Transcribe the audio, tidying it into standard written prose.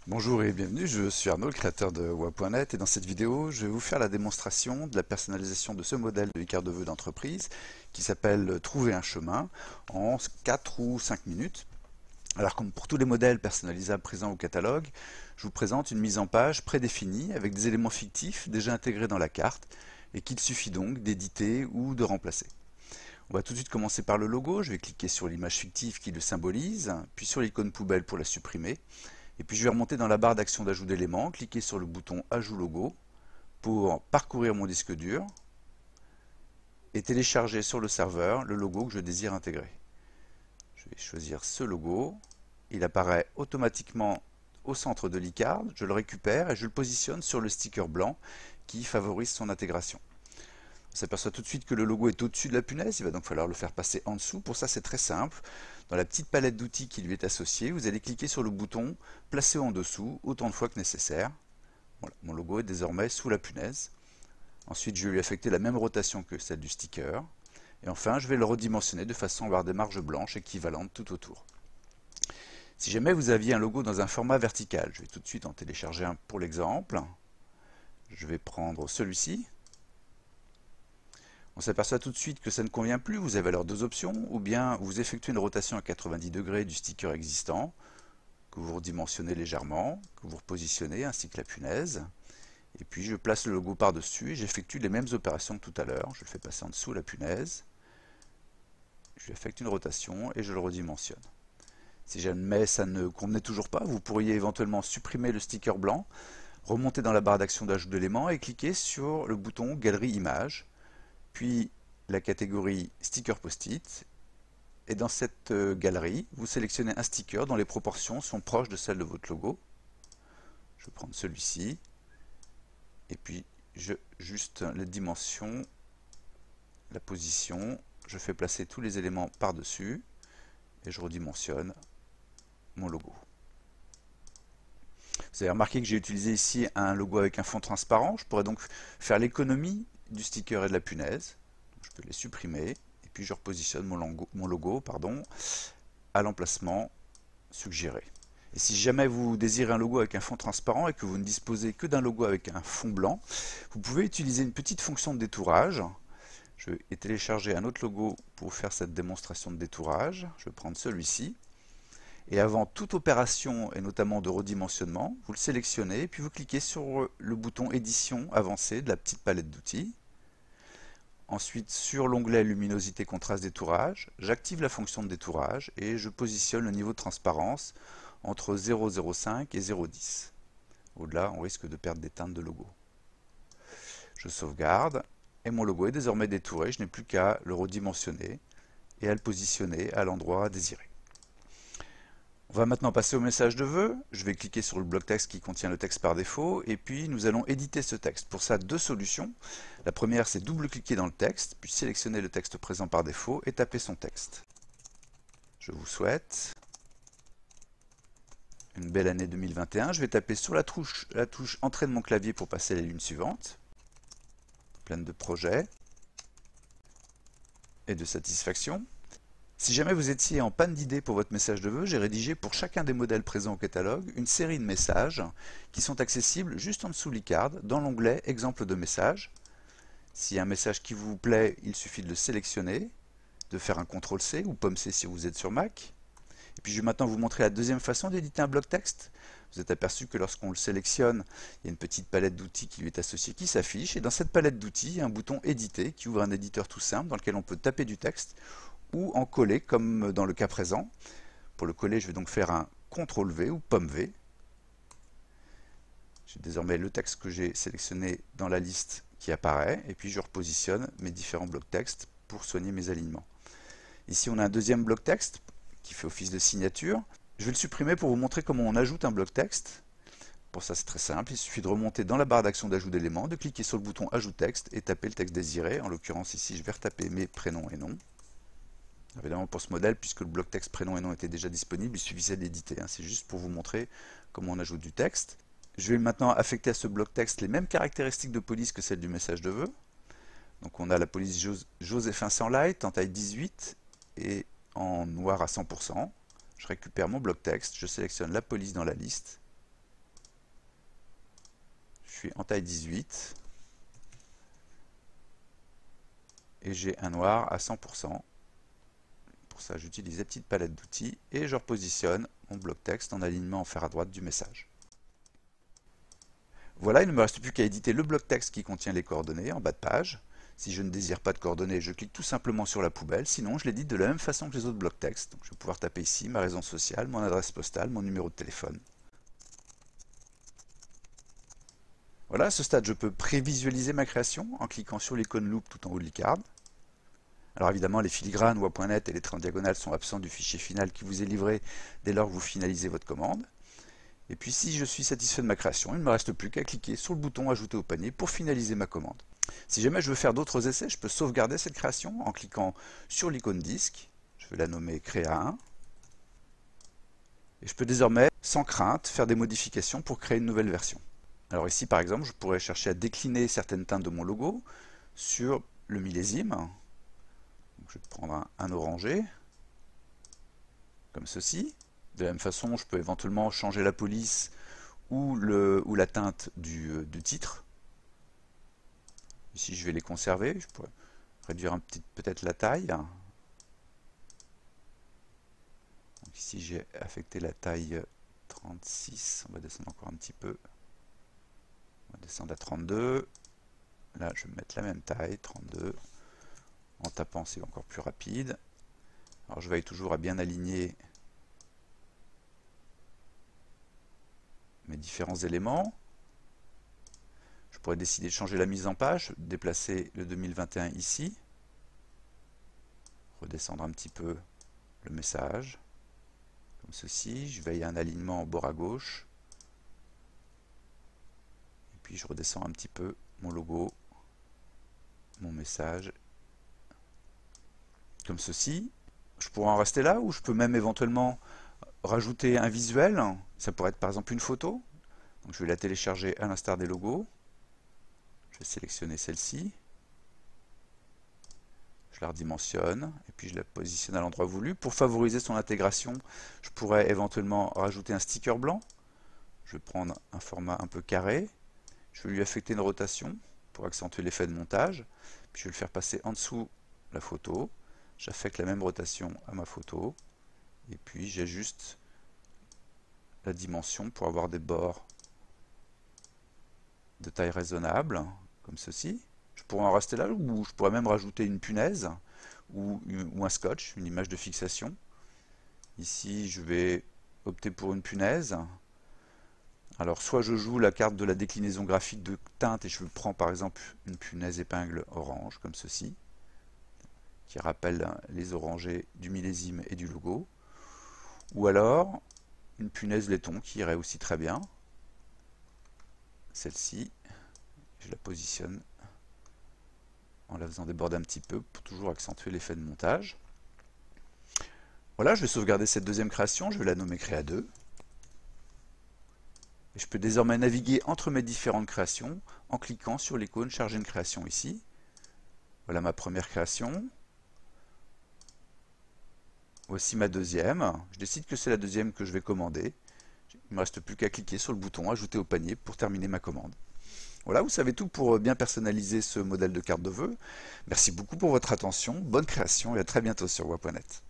Bonjour et bienvenue, je suis Arnaud, le créateur de wa.net et dans cette vidéo, je vais vous faire la démonstration de la personnalisation de ce modèle de carte de vœux d'entreprise qui s'appelle Trouver un chemin en 4 ou 5 minutes. Alors comme pour tous les modèles personnalisables présents au catalogue, je vous présente une mise en page prédéfinie avec des éléments fictifs déjà intégrés dans la carte et qu'il suffit donc d'éditer ou de remplacer. On va tout de suite commencer par le logo, je vais cliquer sur l'image fictive qui le symbolise, puis sur l'icône poubelle pour la supprimer. Et puis je vais remonter dans la barre d'action d'ajout d'éléments, cliquer sur le bouton Ajout logo pour parcourir mon disque dur et télécharger sur le serveur le logo que je désire intégrer. Je vais choisir ce logo, il apparaît automatiquement au centre de l'e-card, je le récupère et je le positionne sur le sticker blanc qui favorise son intégration. On s'aperçoit tout de suite que le logo est au-dessus de la punaise, il va donc falloir le faire passer en dessous. Pour ça, c'est très simple. Dans la petite palette d'outils qui lui est associée, vous allez cliquer sur le bouton Placer en dessous autant de fois que nécessaire. Voilà, mon logo est désormais sous la punaise. Ensuite, je vais lui affecter la même rotation que celle du sticker. Et enfin, je vais le redimensionner de façon à avoir des marges blanches équivalentes tout autour. Si jamais vous aviez un logo dans un format vertical, je vais tout de suite en télécharger un pour l'exemple. Je vais prendre celui-ci. On s'aperçoit tout de suite que ça ne convient plus, vous avez alors deux options, ou bien vous effectuez une rotation à 90 degrés du sticker existant, que vous redimensionnez légèrement, que vous repositionnez ainsi que la punaise, et puis je place le logo par-dessus et j'effectue les mêmes opérations que tout à l'heure, je le fais passer en dessous la punaise, je lui effectue une rotation et je le redimensionne. Si jamais ça ne convenait toujours pas, vous pourriez éventuellement supprimer le sticker blanc, remonter dans la barre d'action d'ajout d'éléments et cliquer sur le bouton Galerie Images, puis la catégorie Sticker Post-it, et dans cette galerie, vous sélectionnez un sticker dont les proportions sont proches de celles de votre logo. Je vais prendre celui-ci, et puis je juste les dimensions, la position, je fais placer tous les éléments par-dessus, et je redimensionne mon logo. Vous avez remarqué que j'ai utilisé ici un logo avec un fond transparent, je pourrais donc faire l'économie du sticker et de la punaise. Je peux les supprimer, et puis je repositionne mon logo à l'emplacement suggéré. Et si jamais vous désirez un logo avec un fond transparent et que vous ne disposez que d'un logo avec un fond blanc, vous pouvez utiliser une petite fonction de détourage. Je vais télécharger un autre logo pour faire cette démonstration de détourage. Je vais prendre celui-ci. Et avant toute opération, et notamment de redimensionnement, vous le sélectionnez, puis vous cliquez sur le bouton Édition avancée de la petite palette d'outils. Ensuite, sur l'onglet Luminosité, Contraste, Détourage, j'active la fonction de détourage et je positionne le niveau de transparence entre 0,05 et 0,10. Au-delà, on risque de perdre des teintes de logo. Je sauvegarde et mon logo est désormais détouré. Je n'ai plus qu'à le redimensionner et à le positionner à l'endroit désiré. On va maintenant passer au message de vœux. Je vais cliquer sur le bloc texte qui contient le texte par défaut et puis nous allons éditer ce texte. Pour ça, deux solutions. La première, c'est double-cliquer dans le texte, puis sélectionner le texte présent par défaut et taper son texte. Je vous souhaite une belle année 2021. Je vais taper sur la touche Entrée de mon clavier pour passer à la ligne suivante, pleine de projets et de satisfaction. Si jamais vous étiez en panne d'idées pour votre message de vœux, j'ai rédigé pour chacun des modèles présents au catalogue une série de messages qui sont accessibles juste en dessous de l'e-card dans l'onglet Exemple de message. S'il y a un message qui vous plaît, il suffit de le sélectionner, de faire un CTRL-C ou POM-C si vous êtes sur Mac. Et puis je vais maintenant vous montrer la deuxième façon d'éditer un bloc texte. Vous êtes aperçu que lorsqu'on le sélectionne, il y a une petite palette d'outils qui lui est associée qui s'affiche. Et dans cette palette d'outils, il y a un bouton Éditer qui ouvre un éditeur tout simple dans lequel on peut taper du texte ou en coller comme dans le cas présent. Pour le coller, je vais donc faire un CTRL-V ou POM-V. J'ai désormais le texte que j'ai sélectionné dans la liste qui apparaît et puis je repositionne mes différents blocs texte pour soigner mes alignements. Ici, on a un deuxième bloc texte qui fait office de signature. Je vais le supprimer pour vous montrer comment on ajoute un bloc texte. Pour ça, c'est très simple. Il suffit de remonter dans la barre d'action d'ajout d'éléments, de cliquer sur le bouton Ajout texte et taper le texte désiré. En l'occurrence, ici, je vais retaper mes prénoms et noms. Évidemment, pour ce modèle, puisque le bloc texte prénom et nom était déjà disponible, il suffisait d'éditer. C'est juste pour vous montrer comment on ajoute du texte. Je vais maintenant affecter à ce bloc texte les mêmes caractéristiques de police que celles du message de vœux. Donc on a la police Joséphin sans light en taille 18 et en noir à 100%. Je récupère mon bloc texte, je sélectionne la police dans la liste suis en taille 18 et j'ai un noir à 100%. Pour ça, j'utilise la petite palette d'outils et je repositionne mon bloc texte en alignement en fer à droite du message. Voilà, il ne me reste plus qu'à éditer le bloc texte qui contient les coordonnées en bas de page. Si je ne désire pas de coordonnées, je clique tout simplement sur la poubelle, sinon je l'édite de la même façon que les autres blocs texte. Donc, je vais pouvoir taper ici ma raison sociale, mon adresse postale, mon numéro de téléphone. Voilà, à ce stade, je peux prévisualiser ma création en cliquant sur l'icône loupe tout en haut de l'icard. Alors évidemment, les filigranes WA.net et les traits en diagonale sont absents du fichier final qui vous est livré dès lors que vous finalisez votre commande. Et puis si je suis satisfait de ma création, il ne me reste plus qu'à cliquer sur le bouton Ajouter au panier pour finaliser ma commande. Si jamais je veux faire d'autres essais, je peux sauvegarder cette création en cliquant sur l'icône disque. Je vais la nommer Créa 1. Et je peux désormais, sans crainte, faire des modifications pour créer une nouvelle version. Alors ici par exemple, je pourrais chercher à décliner certaines teintes de mon logo sur le millésime. Donc, je vais prendre un orangé, comme ceci. De la même façon, je peux éventuellement changer la police ou la teinte du titre. Ici, je vais les conserver. Je pourrais réduire peut-être la taille. Donc, ici, j'ai affecté la taille 36. On va descendre encore un petit peu. On va descendre à 32. Là, je vais mettre la même taille, 32. En tapant, c'est encore plus rapide. Alors, je veille toujours à bien aligner mes différents éléments. Je pourrais décider de changer la mise en page, déplacer le 2021 ici, redescendre un petit peu le message, comme ceci. Je veille à un alignement au bord à gauche, et puis je redescends un petit peu mon logo, mon message, comme ceci. Je pourrais en rester là, ou je peux même éventuellement rajouter un visuel. Ça pourrait être par exemple une photo. Donc, je vais la télécharger à l'instar des logos. Je vais sélectionner celle-ci. Je la redimensionne et puis je la positionne à l'endroit voulu. Pour favoriser son intégration, je pourrais éventuellement rajouter un sticker blanc. Je vais prendre un format un peu carré. Je vais lui affecter une rotation pour accentuer l'effet de montage. Puis je vais le faire passer en dessous la photo. J'affecte la même rotation à ma photo. Et puis j'ajuste la dimension pour avoir des bords de taille raisonnable, comme ceci. Je pourrais en rester là, ou je pourrais même rajouter une punaise ou un scotch, une image de fixation. Ici, je vais opter pour une punaise. Alors, soit je joue la carte de la déclinaison graphique de teinte et je prends par exemple une punaise épingle orange, comme ceci, qui rappelle les orangés du millésime et du logo. Ou alors, une punaise laiton qui irait aussi très bien. Celle-ci, je la positionne en la faisant déborder un petit peu pour toujours accentuer l'effet de montage. Voilà, je vais sauvegarder cette deuxième création, je vais la nommer Créa 2. Et je peux désormais naviguer entre mes différentes créations en cliquant sur l'icône Charger une création ici. Voilà ma première création. Voici ma deuxième. Je décide que c'est la deuxième que je vais commander. Il ne me reste plus qu'à cliquer sur le bouton Ajouter au panier pour terminer ma commande. Voilà, vous savez tout pour bien personnaliser ce modèle de carte de vœux. Merci beaucoup pour votre attention, bonne création et à très bientôt sur wa.net.